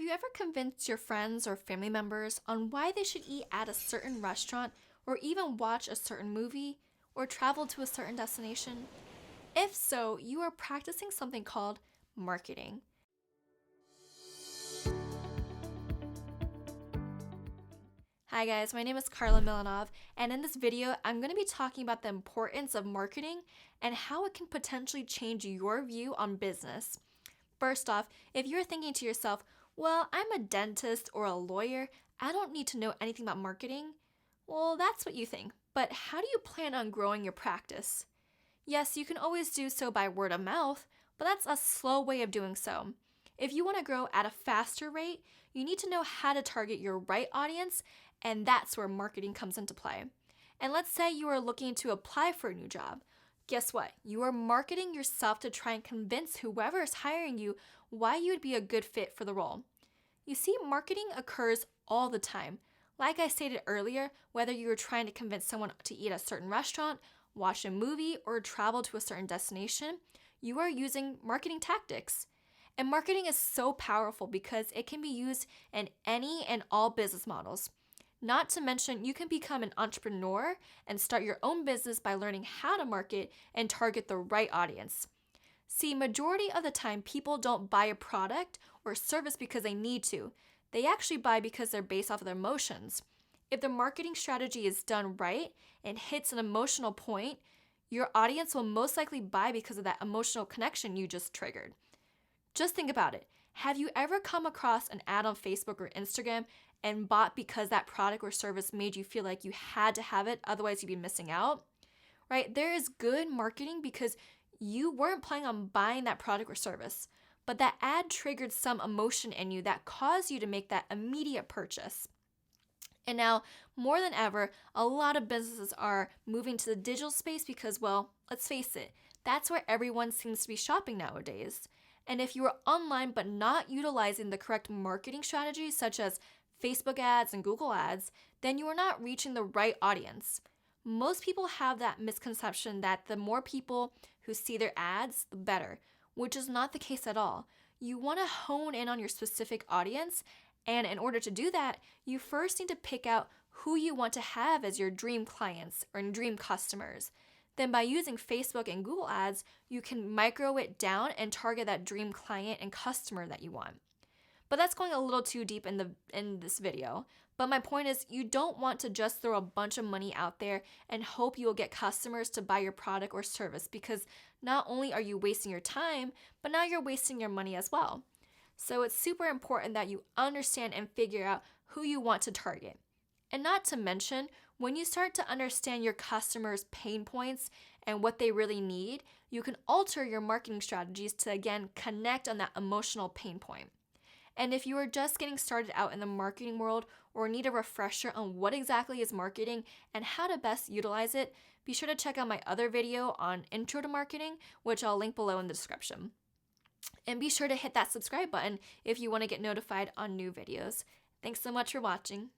Have you ever convinced your friends or family members on why they should eat at a certain restaurant or even watch a certain movie or travel to a certain destination? If so, you are practicing something called marketing. Hi guys, my name is Carla Milanov, and in this video, I'm going to be talking about the importance of marketing and how it can potentially change your view on business. First off, if you're thinking to yourself, well, I'm a dentist or a lawyer, I don't need to know anything about marketing. Well, that's what you think, but how do you plan on growing your practice? Yes, you can always do so by word of mouth, but that's a slow way of doing so. If you want to grow at a faster rate, you need to know how to target your right audience, and that's where marketing comes into play. And let's say you are looking to apply for a new job. Guess what? You are marketing yourself to try and convince whoever is hiring you why you would be a good fit for the role. You see, marketing occurs all the time. Like I stated earlier, whether you are trying to convince someone to eat at a certain restaurant, watch a movie, or travel to a certain destination, you are using marketing tactics. And marketing is so powerful because it can be used in any and all business models. Not to mention, you can become an entrepreneur and start your own business by learning how to market and target the right audience. See, majority of the time, people don't buy a product or service because they need to. They actually buy because they're based off of their emotions. If the marketing strategy is done right and hits an emotional point, your audience will most likely buy because of that emotional connection you just triggered. Just think about it. Have you ever come across an ad on Facebook or Instagram and bought because that product or service made you feel like you had to have it, otherwise you'd be missing out? Right? There is good marketing because you weren't planning on buying that product or service, but that ad triggered some emotion in you that caused you to make that immediate purchase. And now, more than ever, a lot of businesses are moving to the digital space because, well, let's face it, that's where everyone seems to be shopping nowadays. And if you are online but not utilizing the correct marketing strategies, such as Facebook ads and Google ads, then you are not reaching the right audience. Most people have that misconception that the more people who see their ads, the better, which is not the case at all. You want to hone in on your specific audience, and in order to do that, you first need to pick out who you want to have as your dream clients or dream customers. Then by using Facebook and Google ads, you can micro it down and target that dream client and customer that you want. But that's going a little too deep in this video. But my point is, you don't want to just throw a bunch of money out there and hope you will get customers to buy your product or service, because not only are you wasting your time, but now you're wasting your money as well. So it's super important that you understand and figure out who you want to target. And not to mention, when you start to understand your customers' pain points and what they really need, you can alter your marketing strategies to again connect on that emotional pain point. And if you are just getting started out in the marketing world or need a refresher on what exactly is marketing and how to best utilize it, be sure to check out my other video on Intro to Marketing, which I'll link below in the description. And be sure to hit that subscribe button if you want to get notified on new videos. Thanks so much for watching.